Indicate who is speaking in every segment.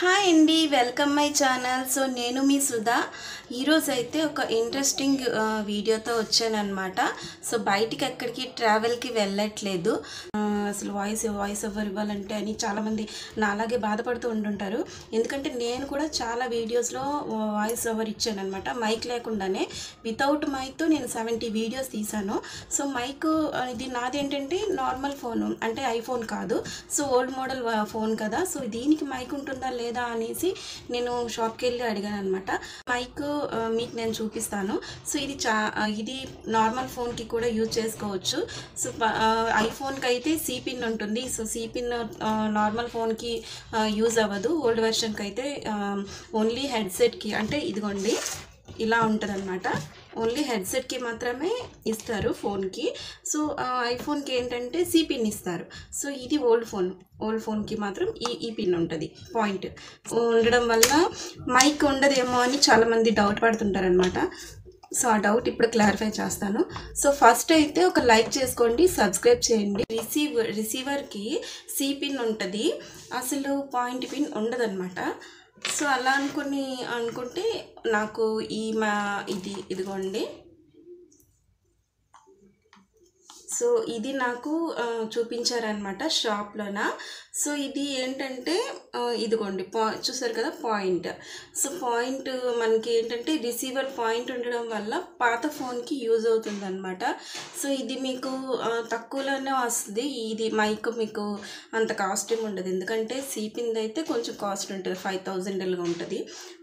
Speaker 1: Hi అండి, welcome my channel. So నేను మీ సుధా. ఈరోజు అయితే ఒక ఇంట్రెస్టింగ్ వీడియోతో వచ్చానమాట. సో బయటికి ఎక్కడికి ట్రావెల్కి వెళ్ళట్లేదు. అసలు వాయిస్ ఓవర్ ఇవ్వాలంటే అని చాలామంది నాలాగే బాధపడుతూ ఉంటుంటారు. ఎందుకంటే నేను కూడా చాలా వీడియోస్లో వాయిస్ ఓవర్ ఇచ్చాను అనమాట. మైక్ లేకుండానే, వితౌట్ మైక్తో నేను 70 వీడియోస్ తీసాను. సో మైక్ ఇది నాదేంటంటే నార్మల్ ఫోను, అంటే ఐఫోన్ కాదు. సో ఓల్డ్ మోడల్ ఫోన్ కదా. సో దీనికి మైక్ ఉంటుందా లేదా అనేసి నేను షాప్కి వెళ్ళి అడిగాను అనమాట. మైక్ మీకు నేను చూపిస్తాను. సో ఇది నార్మల్ ఫోన్కి కూడా యూజ్ చేసుకోవచ్చు. సో ఐఫోన్కి అయితే పిన్ ఉంటుంది. సో పిన్ నార్మల్ ఫోన్కి యూజ్ అవ్వదు. ఓల్డ్ వెర్షన్కి అయితే ఓన్లీ హెడ్సెట్కి, అంటే ఇదిగోండి ఇలా ఉంటుంది అనమాట. ఓన్లీ హెడ్సెట్కి మాత్రమే ఇస్తారు ఫోన్కి. సో ఐఫోన్కి ఏంటంటే పిన్ ఇస్తారు. సో ఇది ఓల్డ్ ఫోన్కి మాత్రం ఈ పిన్ ఉంటుంది. పాయింట్ ఉండడం వల్ల మైక్ ఉండదేమో అని చాలామంది డౌట్ పడుతుంటారనమాట. సో ఆ డౌట్ ఇప్పుడు క్లారిఫై చేస్తాను. సో ఫస్ట్ అయితే ఒక లైక్ చేసుకోండి, సబ్స్క్రైబ్ చేయండి. రిసీవర్కి పిన్ ఉంటుంది, అసలు పాయింట్ పిన్ ఉండదన్నమాట. సో అలా అనుకుంటే నాకు ఇదిగోండి. సో ఇది నాకు చూపించారనమాట షాప్లోన. సో ఇది ఏంటంటే ఇదిగోండి చూసారు కదా పాయింట్. సో పాయింట్ మనకి ఏంటంటే రిసీవర్ పాయింట్ ఉండడం వల్ల పాత ఫోన్కి యూజ్ అవుతుంది అనమాట. సో ఇది మీకు తక్కువలోనే వస్తుంది. ఇది మైక్ మీకు అంత కాస్ట్ ఏమి ఉండదు, ఎందుకంటే పిన్ అయితే కొంచెం కాస్ట్ ఉంటుంది, 5000 ఉంటుంది.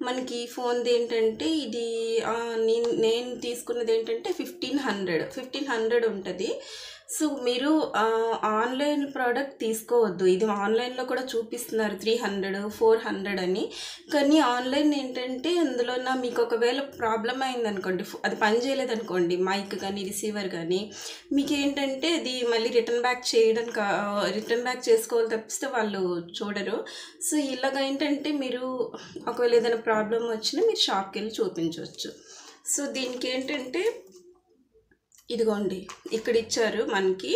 Speaker 1: మనకి ఫోన్ది ఏంటంటే ఇది నేను తీసుకున్నది ఏంటంటే 1500 ఉంటుంది. సో మీరు ఆన్లైన్ ప్రోడక్ట్ తీసుకోవద్దు. ఇది ఆన్లైన్లో కూడా చూపిస్తున్నారు 300, 400 అని. కానీ ఆన్లైన్ ఏంటంటే అందులో మీకు ఒకవేళ ప్రాబ్లం అయిందనుకోండి, అది పని చేయలేదనుకోండి, మైక్ కానీ రిసీవర్ కానీ, మీకు ఏంటంటే అది మళ్ళీ రిటర్న్ బ్యాక్ చేసుకోవాలి తప్పిస్తే వాళ్ళు చూడరు. సో ఇలాగ ఏంటంటే మీరు ఒకవేళ ఏదైనా ప్రాబ్లం వచ్చినా మీరు షాప్కి వెళ్ళి చూపించవచ్చు. సో దీనికి ఏంటంటే ఇదిగోండి ఇక్కడ ఇచ్చారు మనకి.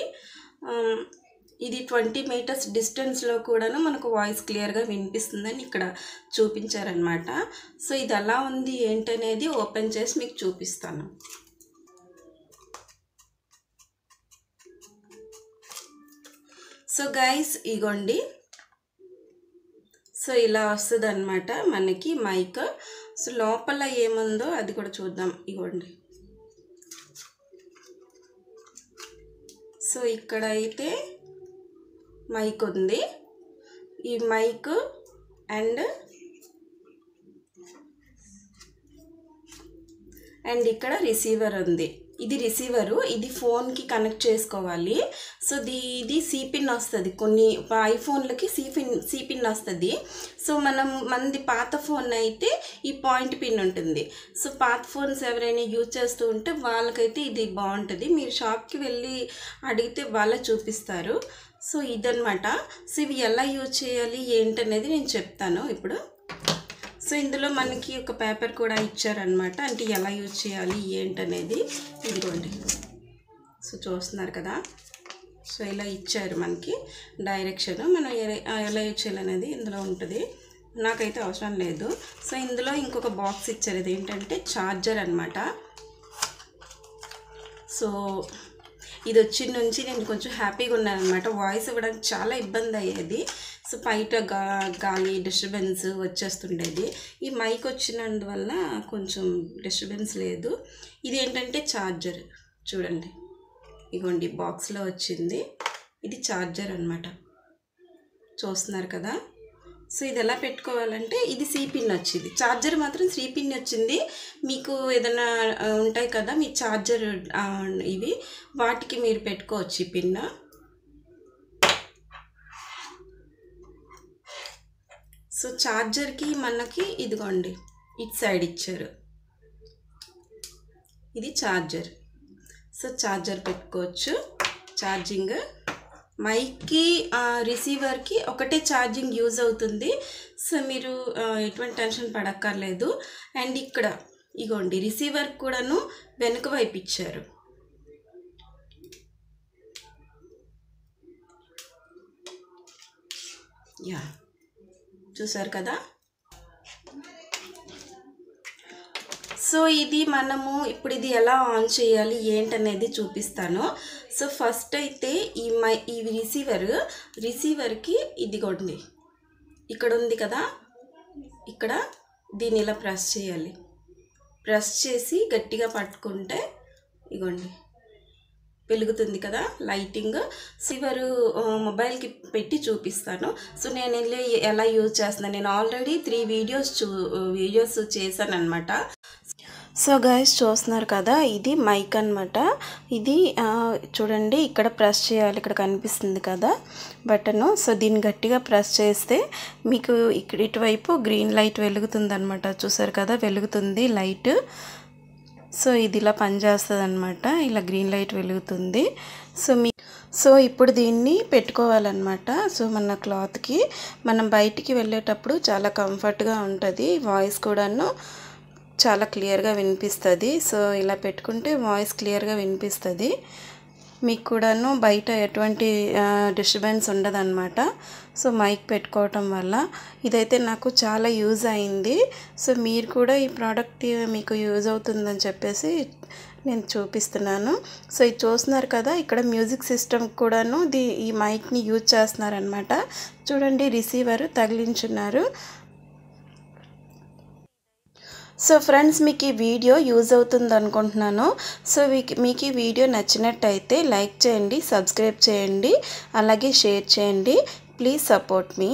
Speaker 1: ఇది 20 మీటర్స్ డిస్టెన్స్లో కూడాను మనకు వాయిస్ క్లియర్గా వినిపిస్తుందని ఇక్కడ చూపించారనమాట. సో ఇది ఎలా ఉంది ఏంటనేది ఓపెన్ చేసి మీకు చూపిస్తాను. సో గైస్ ఇగోండి, సో ఇలా వస్తుంది అనమాట మనకి మైక్. సో లోపల ఏముందో అది కూడా చూద్దాం. ఇగోండి, సో ఇక్కడ అయితే మైక్ ఉంది. ఈ మైక్ అండ్ ఇక్కడ రిసీవర్ ఉంది. ఇది రిసీవరు, ఇది ఫోన్కి కనెక్ట్ చేసుకోవాలి. సో ఇది పిన్ వస్తుంది. కొన్ని ఐఫోన్లకి పిన్ వస్తుంది. సో మనది పాత ఫోన్ అయితే ఈ పాయింట్ పిన్ ఉంటుంది. సో పాత ఫోన్స్ ఎవరైనా యూజ్ చేస్తూ ఉంటే వాళ్ళకైతే ఇది బాగుంటుంది. మీరు షాప్కి వెళ్ళి అడిగితే వాళ్ళే చూపిస్తారు. సో ఇదన్నమాట. సో ఇవి ఎలా యూజ్ చేయాలి ఏంటనేది నేను చెప్తాను ఇప్పుడు. సో ఇందులో మనకి ఒక పేపర్ కూడా ఇచ్చారనమాట, అంటే ఎలా యూజ్ చేయాలి ఏంటనేది. ఇదిగోండి, సో చూస్తున్నారు కదా. సో ఇలా ఇచ్చారు మనకి డైరెక్షన్, మనం ఎలా యూజ్ చేయాలనేది ఇందులో ఉంటుంది. నాకైతే అవసరం లేదు. సో ఇందులో ఇంకొక బాక్స్ ఇచ్చారు, ఇది ఏంటంటే ఛార్జర్ అనమాట. సో ఇది వచ్చిన నుంచి నేను కొంచెం హ్యాపీగా ఉన్నాను అనమాట. వాయిస్ ఇవ్వడానికి చాలా ఇబ్బంది అయ్యేది. సో బయట గాలి డిస్టర్బెన్స్ వచ్చేస్తుండేది. ఈ మైక్ వచ్చినందువల్ల కొంచెం డిస్టర్బెన్స్ లేదు. ఇది ఏంటంటే ఛార్జర్, చూడండి ఇగోండి బాక్స్లో వచ్చింది. ఇది ఛార్జర్ అనమాట, చూస్తున్నారు కదా. సో ఇది ఎలా పెట్టుకోవాలంటే ఇది పిన్ వచ్చింది, ఛార్జర్ మాత్రం పిన్ వచ్చింది. మీకు ఏదైనా ఉంటాయి కదా మీ ఛార్జర్ ఇవి, వాటికి మీరు పెట్టుకోవచ్చు ఈ పిన్. సో ఛార్జర్కి మనకి ఇదిగోండి ఇటు సైడ్ ఇచ్చారు, ఇది ఛార్జర్. సో ఛార్జర్ పెట్టుకోవచ్చు. ఛార్జింగ్ మైక్కి రిసీవర్కి ఒకటే ఛార్జింగ్ యూజ్ అవుతుంది. సో మీరు ఎటువంటి టెన్షన్ పడక్కర్లేదు. అండ్ ఇక్కడ ఇగోండి రిసీవర్ కూడాను వెనుక వైపు ఇచ్చారు. చూసారు కదా. సో ఇది మనము ఇప్పుడు ఇది ఎలా ఆన్ చేయాలి ఏంటనేది చూపిస్తాను. సో ఫస్ట్ అయితే ఈ రిసీవర్కి ఇదిగోండి ఇక్కడ ఉంది కదా, ఇక్కడ దీన్ని ఇలా ప్రెస్ చేయాలి. ప్రెస్ చేసి గట్టిగా పట్టుకుంటే ఇగోండి వెలుగుతుంది కదా లైటింగ్. రిసీవర్ మొబైల్కి పెట్టి చూపిస్తాను. సో నేను వెళ్ళి ఎలా యూజ్ చేస్తున్నాను, నేను ఆల్రెడీ 3 వీడియోస్ చేశాను అనమాట. సో గైస్ చూస్తున్నారు కదా, ఇది మైక్ అనమాట. ఇది చూడండి ఇక్కడ ప్రెస్ చేయాలి, ఇక్కడ కనిపిస్తుంది కదా బటను. సో దీన్ని గట్టిగా ప్రెస్ చేస్తే మీకు ఇక్కడ ఇటువైపు గ్రీన్ లైట్ వెలుగుతుంది అనమాట. చూసారు కదా వెలుగుతుంది లైట్. సో ఇది ఇలా పనిచేస్తుంది అనమాట, ఇలా గ్రీన్ లైట్ వెలుగుతుంది. సో ఇప్పుడు దీన్ని పెట్టుకోవాలన్నమాట. సో మన క్లాత్కి మనం బయటికి వెళ్ళేటప్పుడు చాలా కంఫర్ట్గా ఉంటుంది, వాయిస్ కూడాను చాలా క్లియర్గా వినిపిస్తుంది. సో ఇలా పెట్టుకుంటే వాయిస్ క్లియర్గా వినిపిస్తుంది, మీకు కూడాను బయట ఎటువంటి డిస్టర్బెన్స్ ఉండదన్నమాట. సో మైక్ పెట్టుకోవటం వల్ల ఇదైతే నాకు చాలా యూజ్ అయింది. సో మీరు కూడా ఈ ప్రోడక్ట్ మీకు యూజ్ అవుతుందని చెప్పేసి నేను చూపిస్తున్నాను. సో ఇది చూస్తున్నారు కదా, ఇక్కడ మ్యూజిక్ సిస్టమ్ కూడాను ఈ మైక్ని యూజ్ చేస్తున్నారనమాట. చూడండి రిసీవర్ తగిలించున్నారు. సో ఫ్రెండ్స్ మీకు ఈ వీడియో యూజ్ అవుతుంది అనుకుంటున్నాను. సో మీకు ఈ వీడియో నచ్చినట్టయితే లైక్ చేయండి, సబ్స్క్రైబ్ చేయండి, అలాగే షేర్ చేయండి. Please support me.